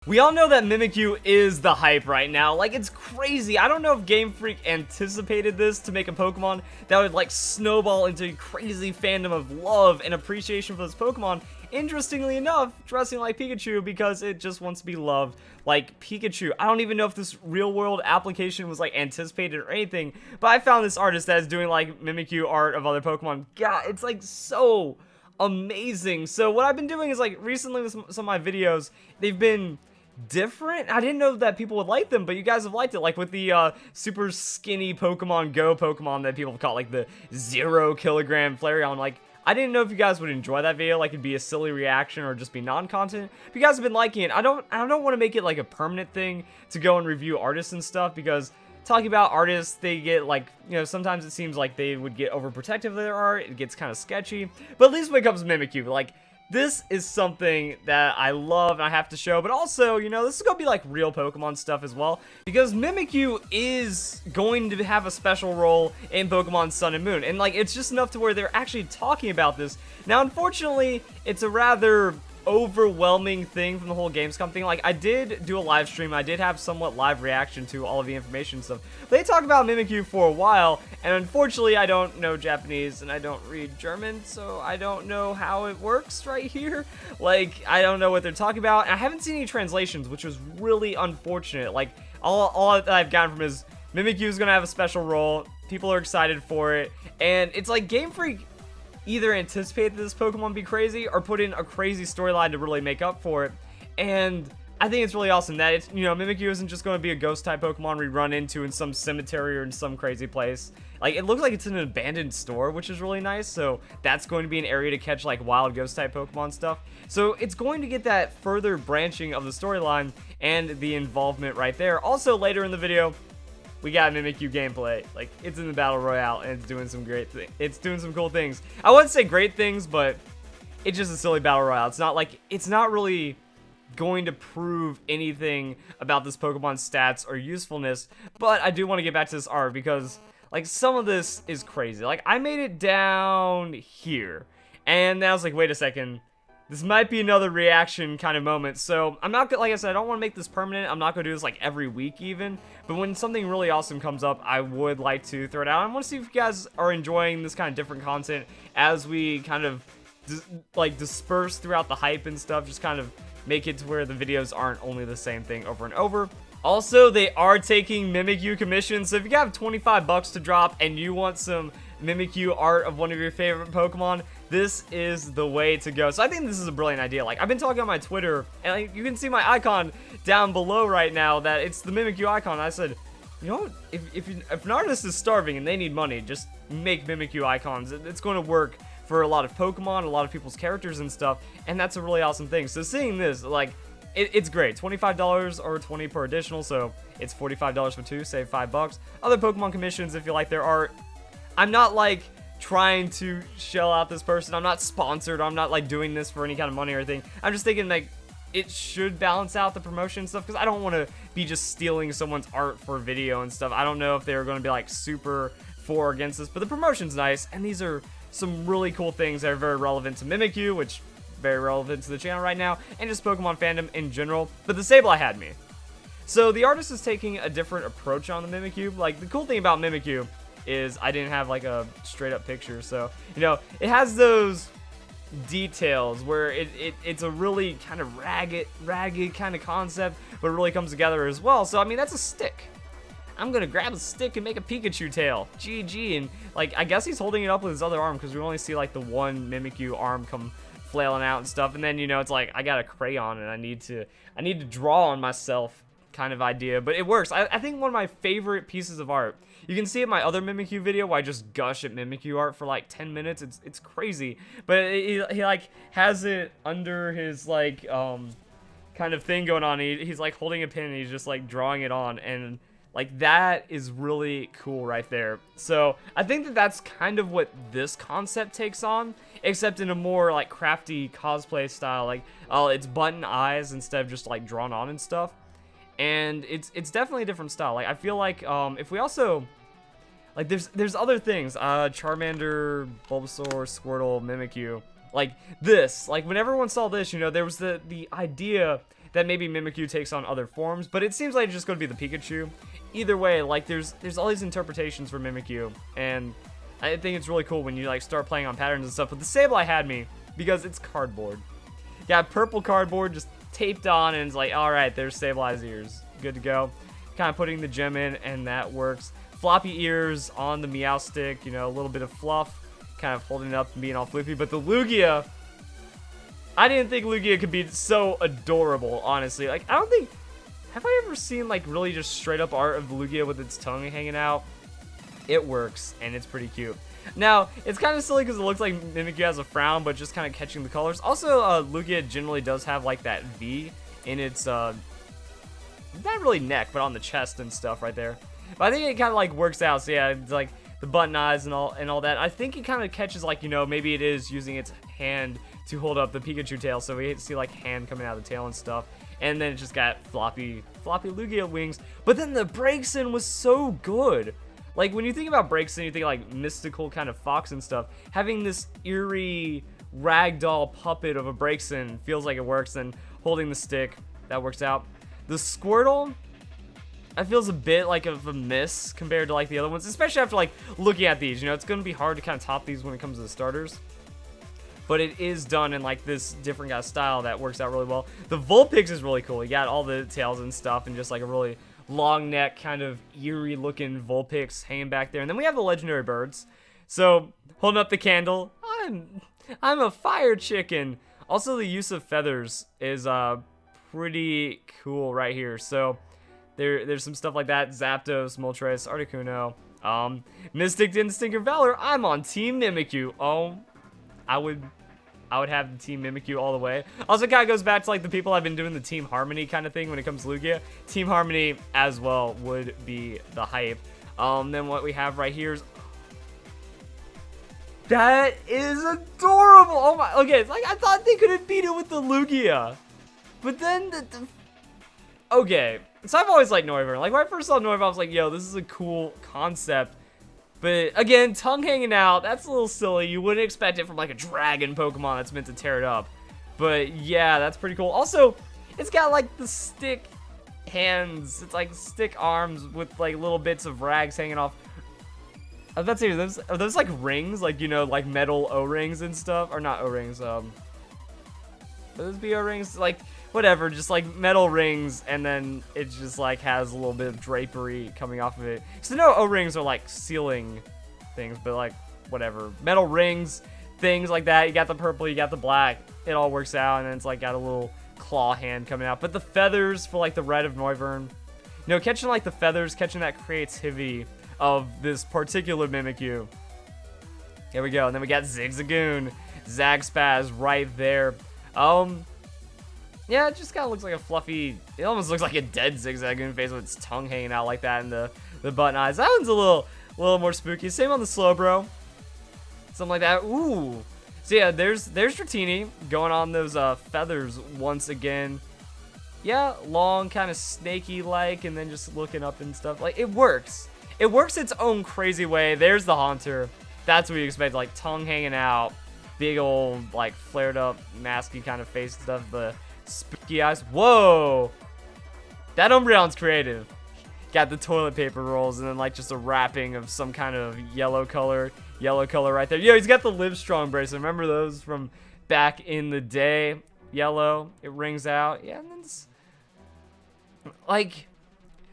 We all know that Mimikyu is the hype right now. Like, it's crazy. I don't know if Game Freak anticipated this to make a Pokemon that would, like, snowball into a crazy fandom of love and appreciation for this Pokemon. Interestingly enough, dressing like Pikachu because it just wants to be loved like Pikachu. I don't even know if this real-world application was, like, anticipated or anything, but I found this artist that is doing, like, Mimikyu art of other Pokemon. God, it's, like, so amazing. So what I've been doing is, like, recently with some of my videos, they've been different. I didn't know that people would like them, but you guys have liked it, like with the super skinny Pokemon Go Pokemon that people have caught, like the 0 kilogram Flareon. Like, I didn't know if you guys would enjoy that video, like it'd be a silly reaction or just be non-content. If you guys have been liking it, I don't want to make it like a permanent thing to go and review artists and stuff, because talking about artists, they get, like, you know, sometimes it seems like they would get overprotective of their art. It gets kind of sketchy, but at least when it comes to Mimikyu, like, this is something that I love and I have to show, but also, you know, this is going to be like real Pokemon stuff as well, because Mimikyu is going to have a special role in Pokemon Sun and Moon, and like, it's just enough to where they're actually talking about this. Now, unfortunately, it's a rather overwhelming thing from the whole Gamescom thing. Like, I did do a live stream, I did have somewhat live reaction to all of the information stuff. They talked about Mimikyu for a while, and unfortunately I don't know Japanese and I don't read German, so I don't know how it works right here. Like, I don't know what they're talking about, and I haven't seen any translations, which was really unfortunate. Like, all that I've gotten from is Mimikyu is gonna have a special role, people are excited for it, and it's like Game Freak either anticipate that this Pokemon be crazy or put in a crazy storyline to really make up for it. And I think it's really awesome that it's, you know, Mimikyu isn't just going to be a ghost type Pokemon we run into in some cemetery or in some crazy place. Like, it looks like it's in an abandoned store, which is really nice. So that's going to be an area to catch like wild ghost type Pokemon stuff. So it's going to get that further branching of the storyline and the involvement right there. Also, later in the video, we got Mimikyu gameplay. Like, it's in the Battle Royale, and it's doing some great things. It's doing some cool things. I wouldn't say great things, but it's just a silly Battle Royale. It's not like, it's not really going to prove anything about this Pokemon's stats or usefulness, but I do want to get back to this art because, like, some of this is crazy. Like, I made it down here, and then I was like, wait a second. This might be another reaction kind of moment, so I'm not gonna, like I said, I don't want to make this permanent. I'm not gonna do this like every week even, but when something really awesome comes up, I would like to throw it out. I want to see if you guys are enjoying this kind of different content as we kind of like disperse throughout the hype and stuff, just kind of make it to where the videos aren't only the same thing over and over. Also, they are taking Mimikyu commissions, so if you have 25 bucks to drop and you want some Mimikyu art of one of your favorite Pokemon, this is the way to go. So I think this is a brilliant idea. Like, I've been talking on my Twitter, and like, you can see my icon down below right now that it's the Mimikyu icon. I said, you know what, if an artist is starving and they need money, just make Mimikyu icons. It's going to work for a lot of Pokemon, a lot of people's characters and stuff, and that's a really awesome thing. So seeing this, like, it's great. $25 or $20 per additional, so it's $45 for two, save $5. Other Pokemon commissions if you like their art. I'm not like trying to shell out this person. I'm not sponsored. I'm not like doing this for any kind of money or anything. I'm just thinking like it should balance out the promotion stuff, because I don't want to be just stealing someone's art for video and stuff. I don't know if they're going to be like super for or against this, but the promotion's nice, and these are some really cool things that are very relevant to Mimikyu, which very relevant to the channel right now, and just Pokemon fandom in general. But the Sableye had me. So the artist is taking a different approach on the Mimikyu. Like, the cool thing about Mimikyu is I didn't have like a straight up picture, so, you know, it has those details where it's a really kind of ragged kind of concept, but it really comes together as well. So I mean, that's a stick. I'm gonna grab a stick and make a Pikachu tail. GG. And like, I guess he's holding it up with his other arm, because we only see like the one Mimikyu arm come flailing out and stuff. And then, you know, it's like I got a crayon and I need to draw on myself kind of idea, but it works. I think one of my favorite pieces of art, you can see in my other Mimikyu video where I just gush at Mimikyu art for like 10 minutes. It's crazy, but he like has it under his like kind of thing going on. He's like holding a pen and he's just like drawing it on, and like that is really cool right there. So I think that that's kind of what this concept takes on, except in a more like crafty cosplay style. Like, it's button eyes instead of just like drawn on and stuff. And it's definitely a different style. Like, I feel like if we also, like, there's other things, Charmander, Bulbasaur, Squirtle, Mimikyu, like this, like when everyone saw this, you know, there was the idea that maybe Mimikyu takes on other forms, but it seems like it's just going to be the Pikachu. Either way, like, there's all these interpretations for Mimikyu, and I think it's really cool when you, like, start playing on patterns and stuff. But the Sableye had me because it's cardboard. Yeah, purple cardboard just taped on, and it's like, alright, there's Sableye's ears. Good to go. Kind of putting the gem in, and that works. Floppy ears on the Meow Stick, you know, a little bit of fluff, kind of holding it up and being all floofy. But the Lugia, I didn't think Lugia could be so adorable, honestly. Like, I don't think, have I ever seen, like, really just straight up art of the Lugia with its tongue hanging out? It works, and it's pretty cute. Now, it's kind of silly because it looks like Mimikyu has a frown, but just kind of catching the colors. Also, Lugia generally does have, like, that V in its, not really neck, but on the chest and stuff right there. But I think it kind of, like, works out. So, yeah, it's, like, the button eyes and all that. I think it kind of catches, like, you know, maybe it is using its hand to hold up the Pikachu tail. So we see, like, hand coming out of the tail and stuff. And then it just got floppy Lugia wings. But then the Braixen was so good. Like, when you think about Braixen, you think, like, mystical kind of fox and stuff. Having this eerie ragdoll puppet of a Braixen feels like it works. And holding the stick, that works out. The Squirtle, that feels a bit like of a miss compared to, like, the other ones. Especially after, like, looking at these. You know, it's going to be hard to kind of top these when it comes to the starters. But it is done in, like, this different kind of style that works out really well. The Vulpix is really cool. You got all the tails and stuff and just, like, a really long neck, kind of eerie looking Vulpix hanging back there. And then we have the legendary birds. So, holding up the candle, I'm a fire chicken. Also, the use of feathers is pretty cool right here. So, there's some stuff like that. Zapdos, Moltres, Articuno, Mystic, Instinct, or Valor. I'm on Team Mimikyu. Oh, I would have the Team Mimikyu all the way. Also, kind of goes back to, like, the people I've been doing the Team Harmony kind of thing when it comes to Lugia. Team Harmony as well would be the hype. Then what we have right here is... That is adorable! Oh my... Okay, it's like, I thought they could have beat it with the Lugia. But then okay, so I've always liked Noivern. Like, when I first saw Noivern, I was like, yo, this is a cool concept. But, again, tongue hanging out, that's a little silly. You wouldn't expect it from, like, a dragon Pokemon that's meant to tear it up. But, yeah, that's pretty cool. Also, it's got, like, the stick hands. It's, like, stick arms with, like, little bits of rags hanging off. I was about to say, are those, like, rings? Like, you know, like, metal O-rings and stuff? Or not O-rings, would those be O-rings? Like, whatever, just, like, metal rings, and then it just, like, has a little bit of drapery coming off of it. So, no, O-rings are, like, sealing things, but, like, whatever. Metal rings, things like that. You got the purple, you got the black. It all works out, and then it's, like, got a little claw hand coming out. But the feathers for, like, the red of Noivern. You know, catching, like, the feathers, catching that creativity of this particular Mimikyu. Here we go, and then we got Zigzagoon, Zagspaz right there. Yeah, it just kind of looks like a fluffy, it almost looks like a dead Zigzagoon face with its tongue hanging out like that and the button eyes. That one's a little more spooky. Same on the Slowbro. Something like that. Ooh. So yeah, there's Dratini going on those feathers once again. Yeah, long, kind of snaky-like, and then just looking up and stuff. Like, it works. It works its own crazy way. There's the Haunter. That's what you expect, like, tongue hanging out. Big old, like, flared up, masky kind of face and stuff. The spooky eyes. Whoa! That Umbreon's creative. Got the toilet paper rolls and then, like, just a wrapping of some kind of yellow color right there. Yo, he's got the Livestrong bracelet. Remember those from back in the day? Yellow. It rings out. Yeah, and then it's, like,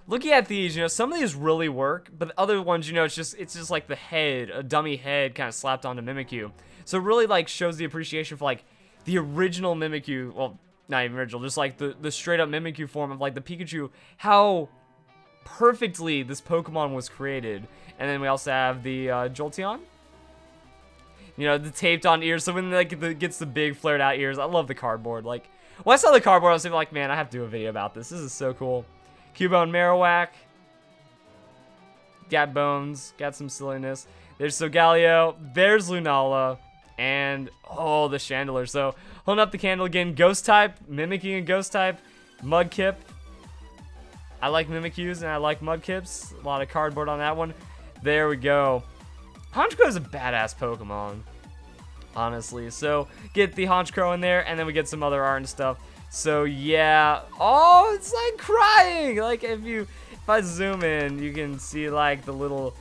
looking at these, you know, some of these really work, but the other ones, you know, it's just like the head, a dummy head kind of slapped onto Mimikyu. So it really, like, shows the appreciation for, like, the original Mimikyu. Well, not even original, just, like, the straight-up Mimikyu form of, like, the Pikachu. How perfectly this Pokemon was created. And then we also have the Jolteon. You know, the taped-on ears. So when, like, it gets the big flared-out ears, I love the cardboard. Like, when I saw the cardboard, I was like, man, I have to do a video about this. This is so cool. Cubone Marowak. Got bones. Got some silliness. There's Solgaleo. There's Lunala. And, oh, the Chandelure. So, holding up the candle again. Ghost type. Mimikyu and Ghost type. Mudkip. I like Mimikyus and I like Mudkips. A lot of cardboard on that one. There we go. Honchkrow is a badass Pokemon, honestly. So, get the Honchkrow in there, and then we get some other art and stuff. So yeah, oh, it's like crying. Like if I zoom in, you can see like the little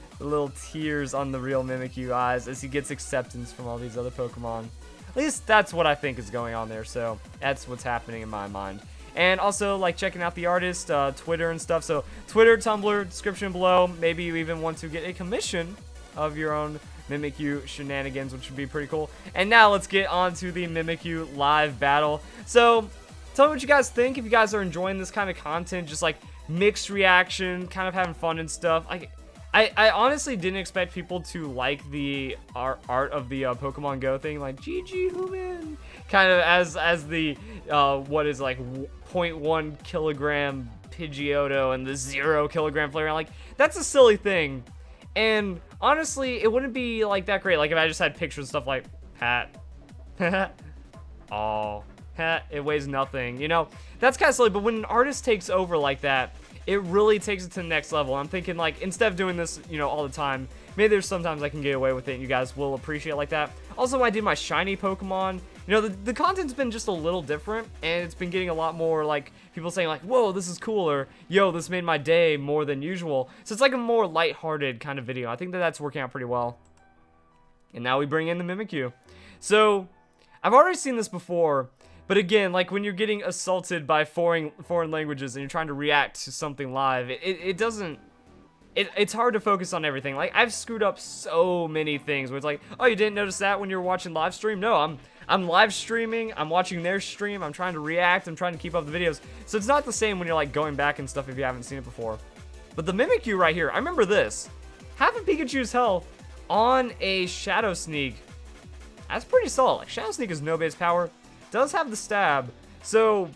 tears on the real Mimikyu eyes as he gets acceptance from all these other Pokemon. At least that's what I think is going on there. So that's what's happening in my mind. And also like checking out the artist, Twitter and stuff. So Twitter, Tumblr, description below. Maybe you even want to get a commission of your own Mimikyu shenanigans, which would be pretty cool. And now let's get on to the Mimikyu live battle. So tell me what you guys think. If you guys are enjoying this kind of content, just like mixed reaction, kind of having fun and stuff. I honestly didn't expect people to like the art of the Pokemon Go thing, like GG who win, kind of as the what is like 0.1 kilogram Pidgeotto and the 0 kilogram Flareon. Like that's a silly thing, and honestly, it wouldn't be like that great. Like if I just had pictures and stuff like Pat, oh, it weighs nothing, you know. That's kind of silly. But when an artist takes over like that, it really takes it to the next level. I'm thinking like instead of doing this, you know, all the time, maybe there's sometimes I can get away with it and you guys will appreciate it like that. Also, when I did my shiny Pokemon, you know, the content's been just a little different, and it's been getting a lot more like people saying like, whoa, this is cool, or yo, this made my day more than usual. So it's like a more lighthearted kind of video. I think that's working out pretty well. And now we bring in the Mimikyu. So I've already seen this before. But again, like when you're getting assaulted by foreign languages and you're trying to react to something live, it's hard to focus on everything. Like I've screwed up so many things where it's like, oh, you didn't notice that when you were watching live stream? No, I'm live streaming, I'm watching their stream, I'm trying to react, I'm trying to keep up the videos. So it's not the same when you're like going back and stuff if you haven't seen it before. But the Mimikyu right here, I remember this. Half of Pikachu's health on a Shadow Sneak. That's pretty solid. Like Shadow Sneak is no base power. Does have the stab, so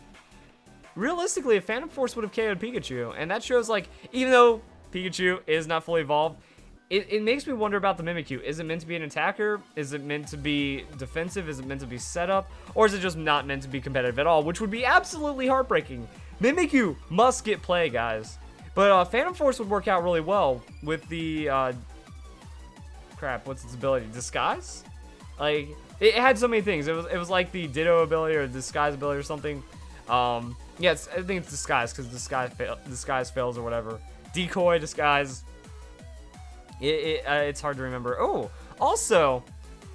realistically a Phantom Force would have KO'd Pikachu, and that shows like even though Pikachu is not fully evolved, it makes me wonder about the Mimikyu. Is it meant to be an attacker? Is it meant to be defensive? Is it meant to be set up? Or is it just not meant to be competitive at all, which would be absolutely heartbreaking. Mimikyu must get play, guys. But Phantom Force would work out really well with the crap, what's its ability? Disguise? Like it had so many things. It was like the Ditto ability or Disguise ability or something. Yes, I think it's Disguise because Disguise fails or whatever. Decoy, Disguise. It's hard to remember. Oh, also,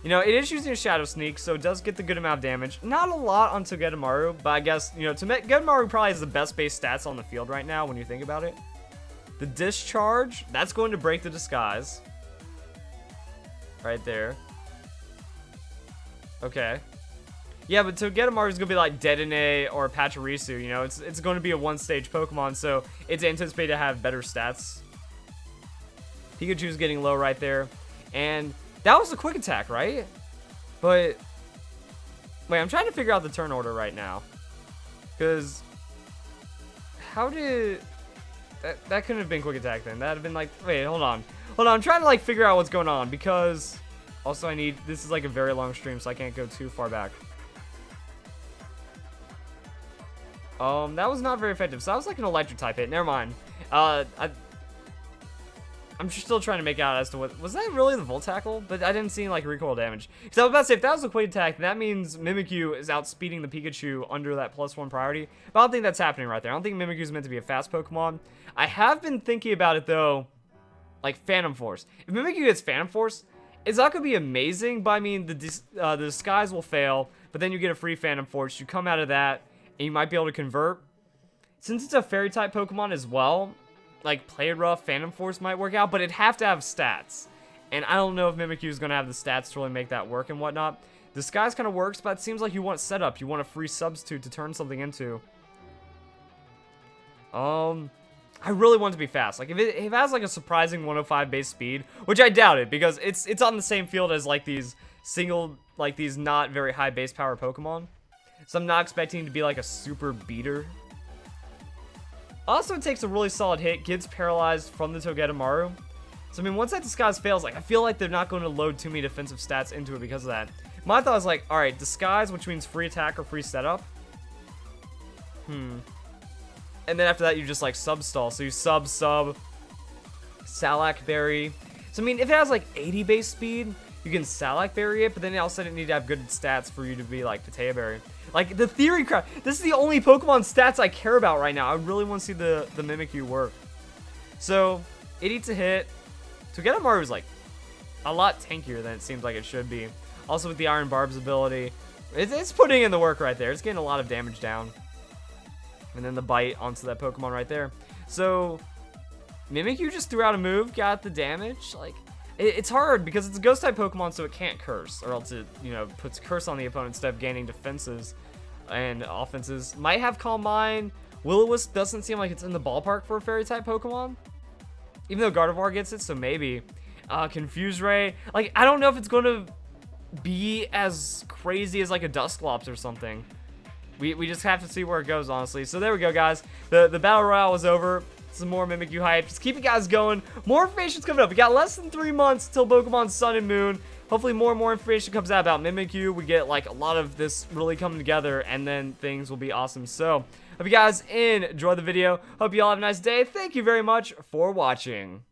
you know, it is using a Shadow Sneak, so it does get the good amount of damage. Not a lot on Togedemaru, but I guess, you know, Togedemaru probably has the best base stats on the field right now when you think about it. The Discharge, that's going to break the Disguise. Right there. Okay. Yeah, but Togedemaru is going to be like Dedenne or Pachirisu, you know? It's going to be a one-stage Pokemon, so it's anticipated to have better stats. Pikachu's getting low right there. And that was a quick attack, right? But wait, I'm trying to figure out the turn order right now. Because how did... That couldn't have been quick attack then. That would have been like... Wait, hold on. Hold on, I'm trying to like figure out what's going on because... Also, I need... This is like a very long stream, so I can't go too far back. That was not very effective. So that was like an electric type hit. Never mind. I'm still trying to make out as to what... Was that really the Volt Tackle? But I didn't see like recoil damage. Because I was about to say, if that was a quick attack, that means Mimikyu is outspeeding the Pikachu under that +1 priority. But I don't think that's happening right there. I don't think Mimikyu is meant to be a fast Pokemon. I have been thinking about it though, like Phantom Force. If Mimikyu gets Phantom Force, it's not going to be amazing, but I mean, the Disguise will fail, but then you get a free Phantom Force. You come out of that, and you might be able to convert. Since it's a Fairy-type Pokemon as well, like Play Rough, Phantom Force might work out, but it'd have to have stats. And I don't know if Mimikyu is going to have the stats to really make that work and whatnot. Disguise kind of works, but it seems like you want setup. You want a free substitute to turn something into. I really want it to be fast. Like if it has like a surprising 105 base speed, which I doubt it because it's on the same field as like these these not very high base power Pokemon. So I'm not expecting it to be like a super beater. Also, it takes a really solid hit, gets paralyzed from the Togedemaru. So I mean, once that Disguise fails, like I feel like they're not going to load too many defensive stats into it because of that. My thought was like, all right, Disguise, which means free attack or free setup. And then after that, you just like sub-stall. So you sub, Salac Berry. So I mean, if it has like 80 base speed, you can Salac Berry it, but then also it need to have good stats for you to be like Potato Berry. Like, the theory crap. This is the only Pokemon stats I care about right now. I really want to see the Mimikyu work. So, it eats a hit. Togedemaru is, like, a lot tankier than it seems like it should be. Also, with the Iron Barb's ability, it's putting in the work right there. It's getting a lot of damage down. And then the bite onto that Pokemon right there. So, Mimikyu just threw out a move, got the damage. Like, it's hard because it's a Ghost-type Pokemon, so it can't curse. Or else it, you know, puts curse on the opponent instead of gaining defenses and offenses. Might have Calm Mind. Will-O-Wisp doesn't seem like it's in the ballpark for a Fairy-type Pokemon. Even though Gardevoir gets it, so maybe. Confuse Ray. Like, I don't know if it's going to be as crazy as, like, a Dusclops or something. We just have to see where it goes, honestly. So there we go, guys. The Battle Royale was over. Some more Mimikyu hype. Just keep it guys going. More information's coming up. We got less than 3 months till Pokemon Sun and Moon. Hopefully more and more information comes out about Mimikyu. We get like a lot of this really coming together, and then things will be awesome. So hope you guys enjoy the video. Hope you all have a nice day. Thank you very much for watching.